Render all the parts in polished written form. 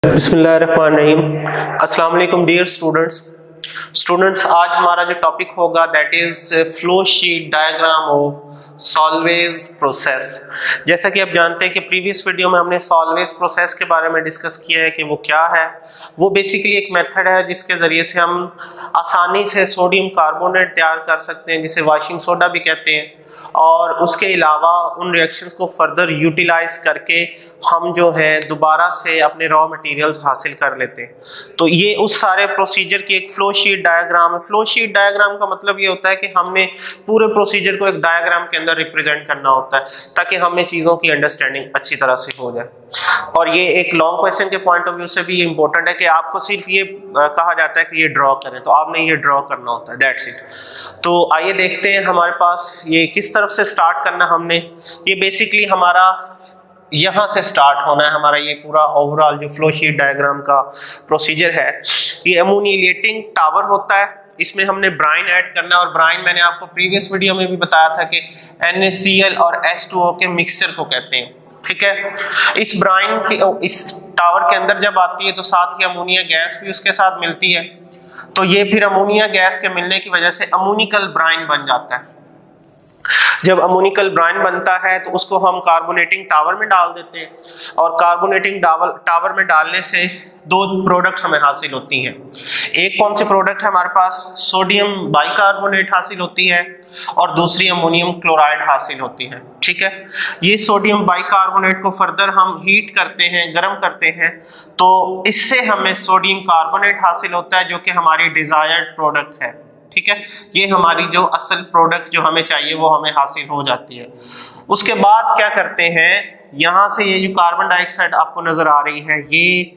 बिस्मिल्लाहिर्रहमानिर्रहीम। अस्सलाम वालेकुम डियर स्टूडेंट्स, आज हमारा जो टॉपिक होगा that is flow sheet diagram of salvage process. जैसा कि आप जानते हैं कि प्रीवियस वीडियो में हमने सॉल्वेज प्रोसेस के बारे में डिस्कस किया है कि वो क्या है। वो बेसिकली एक मेथड है जिसके ज़रिए से हम आसानी से सोडियम कार्बोनेट तैयार कर सकते हैं, जिसे वॉशिंग सोडा भी कहते हैं, और उसके अलावा उन रिएक्शंस को फर्दर यूटिलाइज करके हम जो है दोबारा से अपने रॉ मटेरियल्स हासिल कर लेते हैं। तो ये उस सारे प्रोसीजर की एक फ्लो शीट डायग्राम है। फ्लो शीट डायग्राम का मतलब ये होता है कि हमने पूरे प्रोसीजर को एक डायग्राम के अंदर रिप्रेजेंट करना होता है ताकि हमें चीज़ों की अंडरस्टैंडिंग अच्छी तरह से हो जाए। और ये एक लॉन्ग क्वेश्चन के पॉइंट ऑफ व्यू से भी ये इंपॉर्टेंट है कि आपको सिर्फ ये कहा जाता है कि ये ड्रॉ करें, तो आपने ये ड्रॉ करना होता है, दैट्स इट। तो आइए देखते हैं हमारे पास ये किस तरफ से स्टार्ट करना हमने। ये बेसिकली हमारा यहाँ से स्टार्ट होना है। हमारा ये पूरा ओवरऑल जो फ्लो शीट डायग्राम का प्रोसीजर है, ये अमोनिएटिंग टावर होता है। इसमें हमने ब्राइन ऐड करना है, और ब्राइन मैंने आपको प्रीवियस वीडियो में भी बताया था कि NaCl और H2O के मिक्सचर को कहते हैं, ठीक है। इस ब्राइन के इस टावर के अंदर जब आती है तो साथ ही अमोनिया गैस भी उसके साथ मिलती है। तो ये फिर अमोनिया गैस के मिलने की वजह से अमोनिकल ब्राइन बन जाता है। जब अमोनिकल ब्राइन बनता है तो उसको हम कार्बोनेटिंग टावर में डाल देते हैं, और कार्बोनेटिंग टावर में डालने से दो प्रोडक्ट हमें हासिल होती हैं। एक कौन सी प्रोडक्ट है हमारे पास, सोडियम बाइकार्बोनेट हासिल होती है, और दूसरी अमोनियम क्लोराइड हासिल होती है, ठीक है। ये सोडियम बाइकार्बोनेट को फर्दर हम हीट करते हैं, गर्म करते हैं, तो इससे हमें सोडियम कार्बोनेट हासिल होता है जो कि हमारी डिजायर्ड प्रोडक्ट है, ठीक है। ये हमारी जो असल प्रोडक्ट जो हमें चाहिए वो हमें हासिल हो जाती है। उसके बाद क्या करते हैं, यहाँ से ये जो कार्बन डाइऑक्साइड आपको नजर आ रही है ये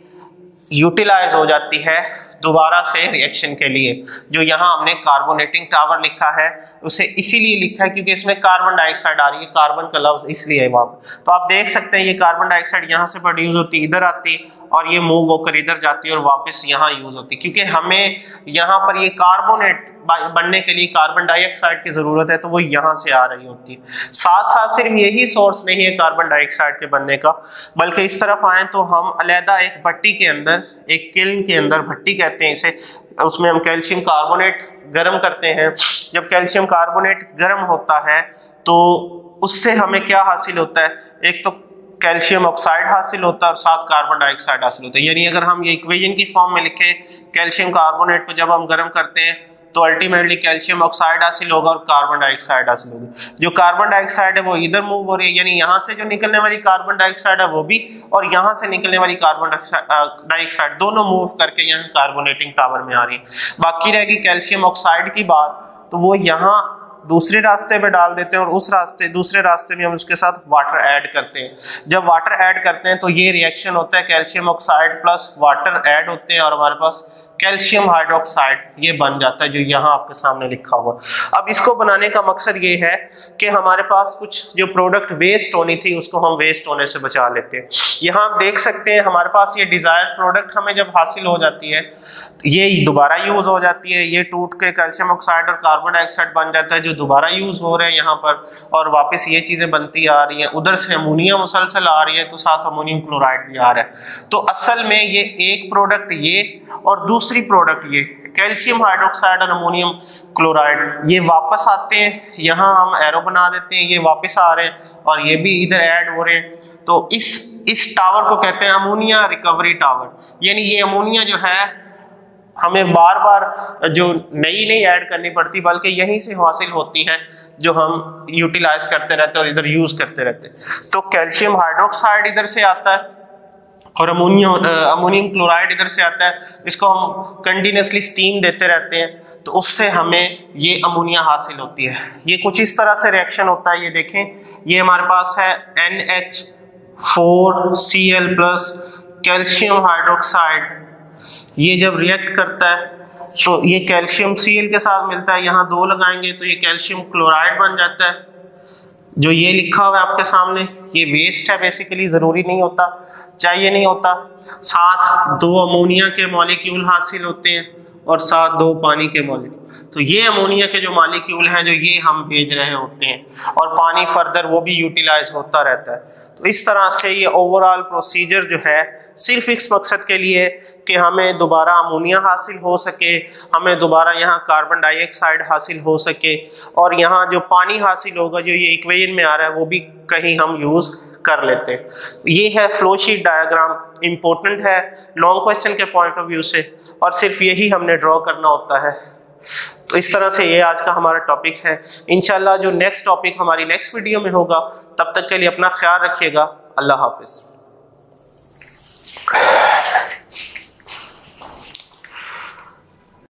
यूटिलाइज हो जाती है दोबारा से रिएक्शन के लिए। जो यहाँ हमने कार्बोनेटिंग टावर लिखा है उसे इसीलिए लिखा है क्योंकि इसमें कार्बन डाइऑक्साइड आ रही है, कार्बन का लफ्ज इसलिए है वहाँ। तो आप देख सकते हैं ये कार्बन डाइऑक्साइड यहाँ से प्रोड्यूस होती है, इधर आती है, और ये मूव होकर इधर जाती है और वापस यहाँ यूज होती है, क्योंकि हमें यहाँ पर ये कार्बोनेट बनने के लिए कार्बन डाइऑक्साइड की जरूरत है, तो वो यहाँ से आ रही होती है। साथ साथ सिर्फ यही सोर्स नहीं है कार्बन डाइऑक्साइड के बनने का, बल्कि इस तरफ आए तो हम अलहदा एक भट्टी के अंदर, एक किल्न के अंदर, भट्टी कहते हैं इसे, उसमें हम कैल्शियम कार्बोनेट गर्म करते हैं। जब कैल्शियम कार्बोनेट गर्म होता है तो उससे हमें क्या हासिल होता है, एक तो कैल्शियम ऑक्साइड हासिल होता है और साथ कार्बन डाइऑक्साइड हासिल होता है। यानी अगर हम ये इक्वेशन की फॉर्म में लिखें, कैल्शियम कार्बोनेट को जब हम गर्म करते हैं तो अल्टीमेटली कैल्शियम ऑक्साइड हासिल होगा और कार्बन डाइऑक्साइड हासिल होगी। जो कार्बन डाइऑक्साइड है वो इधर मूव हो रही है, यानी यहाँ से जो निकलने वाली कार्बन डाइऑक्साइड है वो भी, और यहाँ से निकलने वाली कार्बन डाइऑक्साइड दोनों मूव करके यहाँ कार्बोनेटिंग टावर में आ रही है। बाकी रहेगी कैल्शियम ऑक्साइड की बात, तो वो यहाँ दूसरे रास्ते पे डाल देते हैं, और उस दूसरे रास्ते में हम उसके साथ वाटर ऐड करते हैं। जब वाटर ऐड करते हैं तो ये रिएक्शन होता है, calcium oxide plus water add होते हैं और हमारे पास कैल्शियम हाइड्रोक्साइड ये बन जाता है, जो यहाँ आपके सामने लिखा हुआ। अब इसको बनाने का मकसद ये है कि हमारे पास कुछ जो प्रोडक्ट वेस्ट होनी थी उसको हम वेस्ट होने से बचा लेते हैं। यहाँ आप देख सकते हैं हमारे पास ये डिजायर्ड प्रोडक्ट हमें जब हासिल हो जाती है ये दोबारा यूज हो जाती है, ये टूट के कैल्शियम ऑक्साइड और कार्बन डाइऑक्साइड बन जाता है जो दोबारा यूज हो रहे हैं यहाँ पर, और वापस ये चीजें बनती आ रही हैं। उधर से अमोनिया मुसलसल आ रही है तो साथ अमोनियम क्लोराइड भी आ रहा है। तो असल में ये एक प्रोडक्ट ये और दूसरी प्रोडक्ट ये कैल्शियम हाइड्रोक्साइड और अमोनियम क्लोराइड ये वापस आते हैं, यहाँ हम एरो बना देते हैं, ये वापस आ रहे हैं और ये भी इधर ऐड हो रहे हैं। तो इस टावर को कहते हैं अमोनिया रिकवरी टावर। यानी ये अमोनिया जो है हमें बार बार जो नई ऐड करनी पड़ती, बल्कि यहीं से हासिल होती है जो हम यूटिलाइज करते रहते हैं और इधर यूज करते रहते हैं। तो कैल्शियम हाइड्रोक्साइड इधर से आता है और अमोनियम क्लोराइड इधर से आता है। इसको हम कंटिन्यूसली स्टीम देते रहते हैं तो उससे हमें ये अमोनिया हासिल होती है। ये कुछ इस तरह से रिएक्शन होता है। ये देखें, ये हमारे पास है NH4Cl प्लस कैल्शियम हाइड्रोक्साइड, ये जब रिएक्ट करता है तो ये कैल्शियम Cl के साथ मिलता है, यहाँ दो लगाएंगे तो ये कैल्शियम क्लोराइड बन जाता है। जो ये लिखा हुआ है आपके सामने ये वेस्ट है, बेसिकली ज़रूरी नहीं होता, चाहिए नहीं होता। साथ दो अमोनिया के मॉलिक्यूल हासिल होते हैं और साथ दो पानी के मॉलिक्यूल। तो ये अमोनिया के जो मॉलिक्यूल हैं जो ये हम भेज रहे होते हैं, और पानी फर्दर वो भी यूटिलाइज होता रहता है। तो इस तरह से ये ओवरऑल प्रोसीजर जो है सिर्फ इस मकसद के लिए कि हमें दोबारा अमोनिया हासिल हो सके, हमें दोबारा यहाँ कार्बन डाइऑक्साइड हासिल हो सके, और यहाँ जो पानी हासिल होगा जो ये इक्वेशन में आ रहा है वो भी कहीं हम यूज़ कर लेते हैं। ये है फ्लो शीट डायग्राम, इम्पोर्टेंट है लॉन्ग क्वेश्चन के पॉइंट ऑफ व्यू से, और सिर्फ यही हमने ड्रॉ करना होता है। तो इस तरह से ये आज का हमारा टॉपिक है। इंशाल्लाह जो नेक्स्ट टॉपिक हमारी नेक्स्ट वीडियो में होगा, तब तक के लिए अपना ख्याल रखिएगा। अल्लाह हाफिज़।